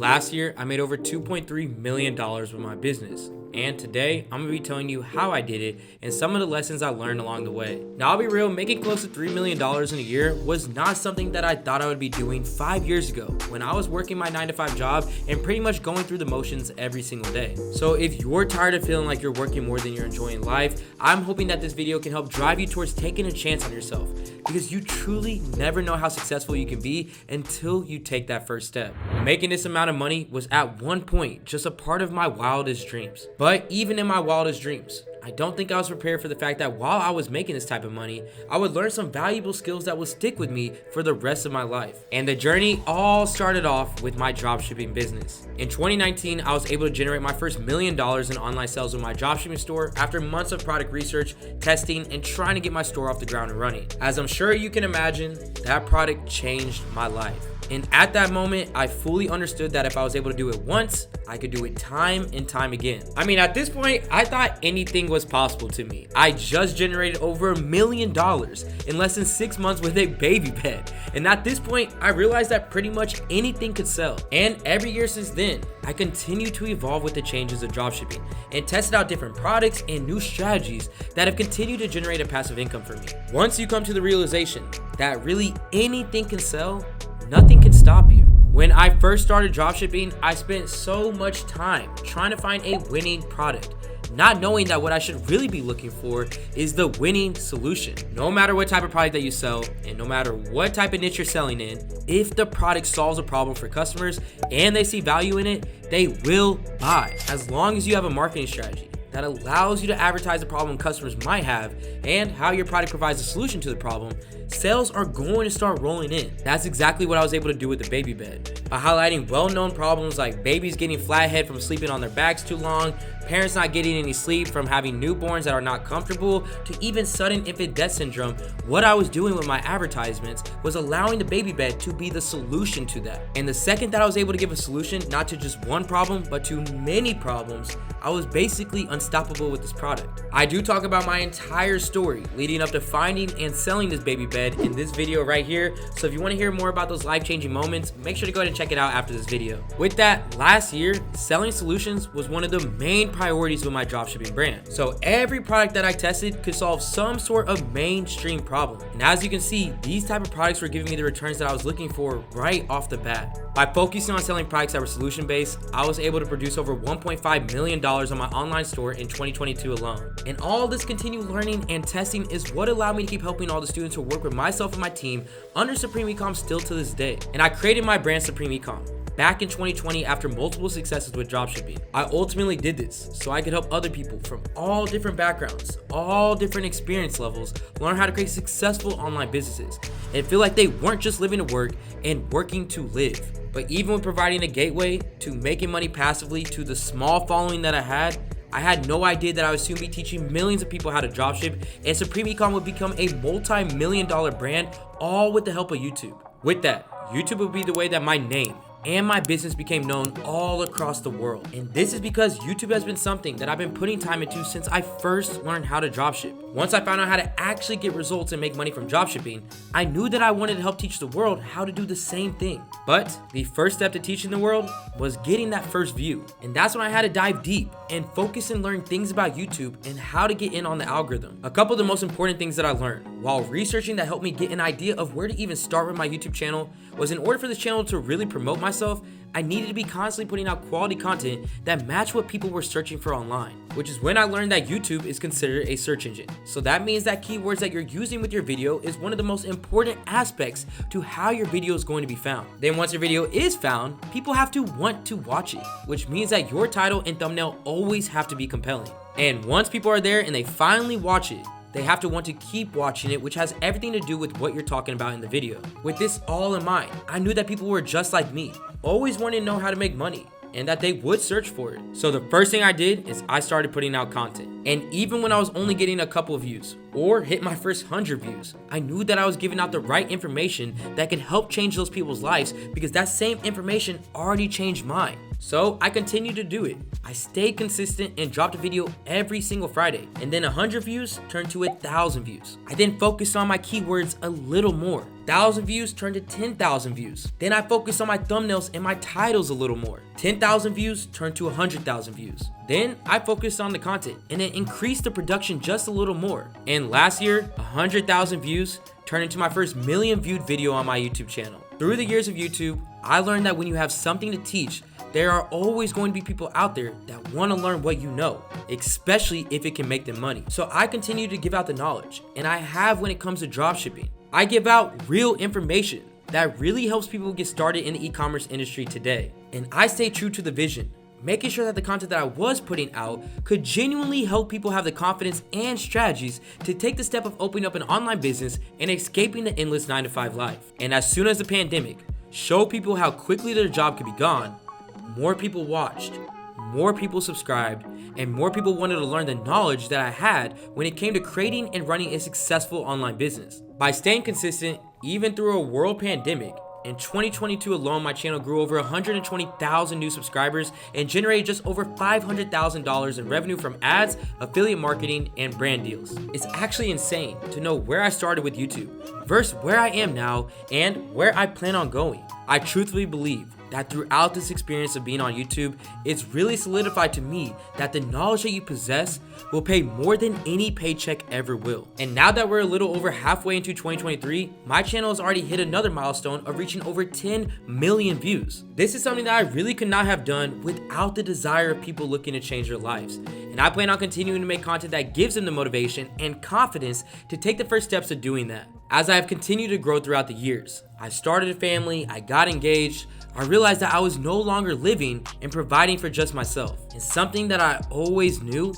Last year, I made over $2.3 million with my business. And today, I'm going to be telling you how I did it and some of the lessons I learned along the way. Now, I'll be real, making close to $3 million in a year was not something that I thought I would be doing 5 years ago when I was working my 9-to-5 job and pretty much going through the motions every single day. So if you're tired of feeling like you're working more than you're enjoying life, I'm hoping that this video can help drive you towards taking a chance on yourself, because you truly never know how successful you can be until you take that first step. Making this amount of money was at one point just a part of my wildest dreams. But even in my wildest dreams, I don't think I was prepared for the fact that while I was making this type of money, I would learn some valuable skills that would stick with me for the rest of my life. And the journey all started off with my dropshipping business. In 2019, I was able to generate my first $1 million in online sales with my dropshipping store after months of product research, testing, and trying to get my store off the ground and running. As I'm sure you can imagine, that product changed my life. And at that moment, I fully understood that if I was able to do it once, I could do it time and time again. I mean, at this point, I thought anything was possible to me. I just generated over $1 million in less than 6 months with a baby bed. And at this point, I realized that pretty much anything could sell. And every year since then, I continued to evolve with the changes of dropshipping and tested out different products and new strategies that have continued to generate a passive income for me. Once you come to the realization that really anything can sell, nothing can stop you. When I first started dropshipping, I spent so much time trying to find a winning product, not knowing that what I should really be looking for is the winning solution. No matter what type of product that you sell, and no matter what type of niche you're selling in, if the product solves a problem for customers and they see value in it, they will buy, as long as you have a marketing strategy that allows you to advertise the problem customers might have and how your product provides a solution to the problem. Sales are going to start rolling in. That's exactly what I was able to do with the baby bed. By highlighting well-known problems like babies getting flathead from sleeping on their backs too long, parents not getting any sleep from having newborns that are not comfortable, to even sudden infant death syndrome, what I was doing with my advertisements was allowing the baby bed to be the solution to that. And the second that I was able to give a solution, not to just one problem, but to many problems, I was basically unstoppable with this product. I do talk about my entire story leading up to finding and selling this baby bed in this video right here. So if you want to hear more about those life-changing moments, make sure to go ahead and check it out after this video. With that, last year, selling solutions was one of the main priorities with my dropshipping brand. So every product that I tested could solve some sort of mainstream problem. And as you can see, these type of products were giving me the returns that I was looking for right off the bat. By focusing on selling products that were solution-based, I was able to produce over $1.5 million on my online store in 2022 alone. And all this continued learning and testing is what allowed me to keep helping all the students who work with myself and my team under Supreme Ecom still to this day. And I created my brand Supreme Ecom back in 2020 after multiple successes with dropshipping. I ultimately did this so I could help other people from all different backgrounds, all different experience levels, learn how to create successful online businesses and feel like they weren't just living to work and working to live. But even with providing a gateway to making money passively to the small following that I had no idea that I would soon be teaching millions of people how to dropship, and Supreme Ecom would become a multi-million-dollar brand, all with the help of YouTube. With that, YouTube would be the way that my name and my business became known all across the world. And this is because YouTube has been something that I've been putting time into since I first learned how to dropship. Once I found out how to actually get results and make money from dropshipping, I knew that I wanted to help teach the world how to do the same thing. But the first step to teaching the world was getting that first view. And that's when I had to dive deep and focus and learn things about YouTube and how to get in on the algorithm. A couple of the most important things that I learned while researching that helped me get an idea of where to even start with my YouTube channel was, in order for this channel to really promote myself, I needed to be constantly putting out quality content that matched what people were searching for online, which is when I learned that YouTube is considered a search engine. So that means that keywords that you're using with your video is one of the most important aspects to how your video is going to be found. Then once your video is found, people have to want to watch it, which means that your title and thumbnail always have to be compelling. And once people are there and they finally watch it, they have to want to keep watching it, which has everything to do with what you're talking about in the video. With this all in mind, I knew that people were just like me, always wanting to know how to make money, and that they would search for it. So the first thing I did is I started putting out content. And even when I was only getting a couple of views, or hit my first 100 views. I knew that I was giving out the right information that could help change those people's lives because that same information already changed mine. So I continued to do it. I stayed consistent and dropped a video every single Friday, and then 100 views turned to 1,000 views. I then focused on my keywords a little more. 1,000 views turned to 10,000 views. Then I focused on my thumbnails and my titles a little more. 10,000 views turned to 100,000 views. Then I focused on the content and then increased the production just a little more. And last year, 100,000 views turned into my first million viewed video on my YouTube channel. Through the years of YouTube, I learned that when you have something to teach, there are always going to be people out there that want to learn what you know, especially if it can make them money. So I continue to give out the knowledge, and I have when it comes to dropshipping. I give out real information that really helps people get started in the e-commerce industry today. And I stay true to the vision, making sure that the content that I was putting out could genuinely help people have the confidence and strategies to take the step of opening up an online business and escaping the endless 9-to-5 life. And as soon as the pandemic showed people how quickly their job could be gone, more people watched, more people subscribed, and more people wanted to learn the knowledge that I had when it came to creating and running a successful online business. By staying consistent, even through a world pandemic, in 2022 alone, my channel grew over 120,000 new subscribers and generated just over $500,000 in revenue from ads, affiliate marketing, and brand deals. It's actually insane to know where I started with YouTube versus where I am now and where I plan on going. I truthfully believe that throughout this experience of being on YouTube, it's really solidified to me that the knowledge that you possess will pay more than any paycheck ever will. And now that we're a little over halfway into 2023, my channel has already hit another milestone of reaching over 10 million views. This is something that I really could not have done without the desire of people looking to change their lives. And I plan on continuing to make content that gives them the motivation and confidence to take the first steps to doing that. As I have continued to grow throughout the years, I started a family, I got engaged, I realized that I was no longer living and providing for just myself. And something that I always knew,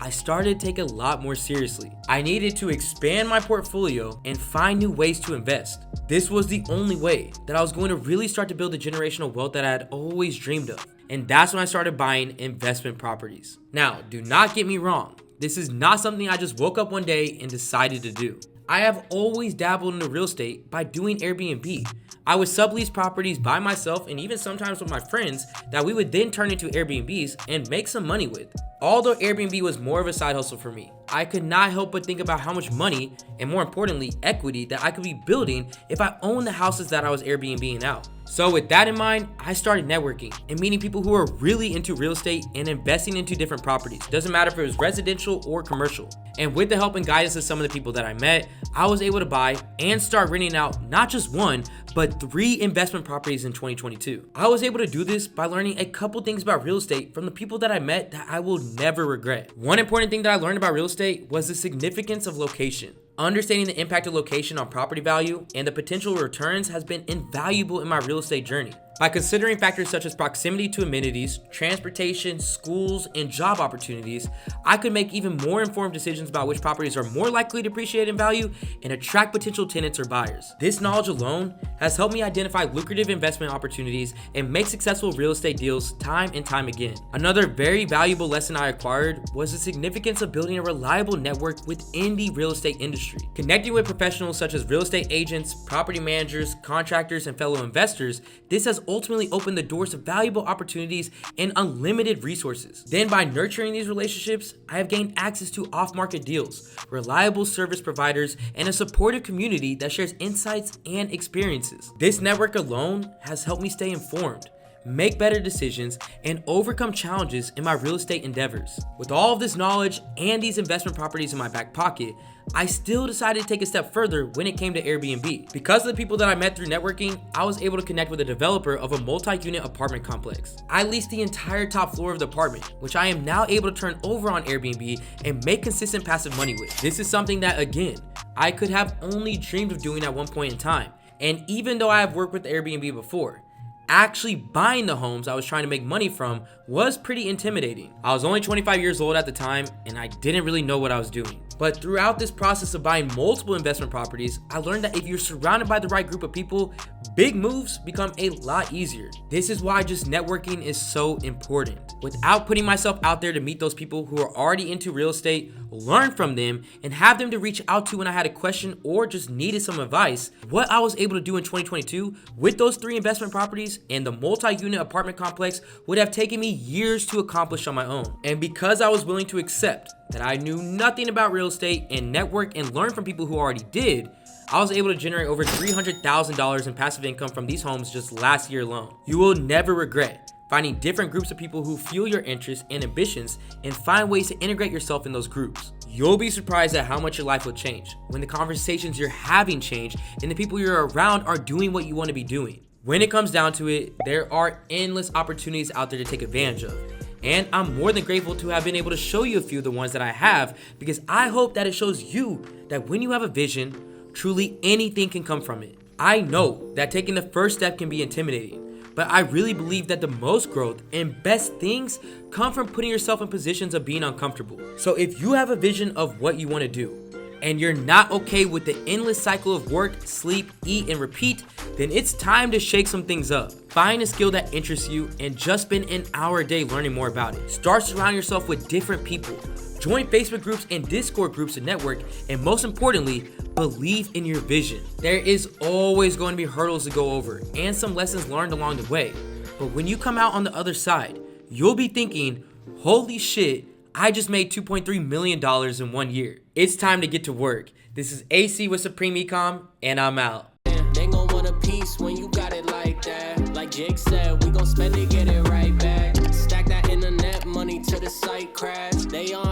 I started to take a lot more seriously. I needed to expand my portfolio and find new ways to invest. This was the only way that I was going to really start to build the generational wealth that I had always dreamed of. And that's when I started buying investment properties. Now, do not get me wrong. This is not something I just woke up one day and decided to do. I have always dabbled into real estate by doing Airbnb. I would sublease properties by myself and even sometimes with my friends that we would then turn into Airbnbs and make some money with. Although Airbnb was more of a side hustle for me, I could not help but think about how much money and more importantly, equity that I could be building if I owned the houses that I was Airbnbing out. So with that in mind, I started networking and meeting people who are really into real estate and investing into different properties. Doesn't matter if it was residential or commercial. And with the help and guidance of some of the people that I met, I was able to buy and start renting out not just one, but 3 investment properties in 2022. I was able to do this by learning a couple things about real estate from the people that I met that I will never regret. One important thing that I learned about real estate was the significance of location. Understanding the impact of location on property value and the potential returns has been invaluable in my real estate journey. By considering factors such as proximity to amenities, transportation, schools, and job opportunities, I could make even more informed decisions about which properties are more likely to appreciate in value and attract potential tenants or buyers. This knowledge alone has helped me identify lucrative investment opportunities and make successful real estate deals time and time again. Another very valuable lesson I acquired was the significance of building a reliable network within the real estate industry. Connecting with professionals such as real estate agents, property managers, contractors, and fellow investors, this has ultimately opened the doors to valuable opportunities and unlimited resources. Then by nurturing these relationships, I have gained access to off-market deals, reliable service providers, and a supportive community that shares insights and experiences. This network alone has helped me stay informed, make better decisions, and overcome challenges in my real estate endeavors. With all of this knowledge and these investment properties in my back pocket, I still decided to take a step further when it came to Airbnb. Because of the people that I met through networking, I was able to connect with a developer of a multi-unit apartment complex. I leased the entire top floor of the apartment, which I am now able to turn over on Airbnb and make consistent passive money with. This is something that, again, I could have only dreamed of doing at one point in time. And even though I have worked with Airbnb before, actually buying the homes I was trying to make money from was pretty intimidating. I was only 25 years old at the time and I didn't really know what I was doing. But throughout this process of buying multiple investment properties, I learned that if you're surrounded by the right group of people, big moves become a lot easier. This is why just networking is so important. Without putting myself out there to meet those people who are already into real estate, learn from them, and have them to reach out to when I had a question or just needed some advice, what I was able to do in 2022 with those 3 investment properties and the multi-unit apartment complex would have taken me years to accomplish on my own. And because I was willing to accept that I knew nothing about real estate and network and learn from people who already did, I was able to generate over $300,000 in passive income from these homes just last year alone. You will never regret finding different groups of people who fuel your interests and ambitions and find ways to integrate yourself in those groups. You'll be surprised at how much your life will change when the conversations you're having change and the people you're around are doing what you want to be doing. When it comes down to it, there are endless opportunities out there to take advantage of. And I'm more than grateful to have been able to show you a few of the ones that I have, because I hope that it shows you that when you have a vision, truly anything can come from it. I know that taking the first step can be intimidating, but I really believe that the most growth and best things come from putting yourself in positions of being uncomfortable. So if you have a vision of what you want to do, and you're not okay with the endless cycle of work, sleep, eat, and repeat, then it's time to shake some things up. Find a skill that interests you and just spend an hour a day learning more about it. Start surrounding yourself with different people. Join Facebook groups and Discord groups to network, and most importantly, believe in your vision. There is always going to be hurdles to go over and some lessons learned along the way. But when you come out on the other side, you'll be thinking, holy shit, I just made $2.3 million in 1 year. It's time to get to work. This is AC with Supreme Ecom, and I'm out. They gon' want a piece when you got it like that. Like Jake said, we gon' spend it, get it right back. Stack that internet money till the site crash. They on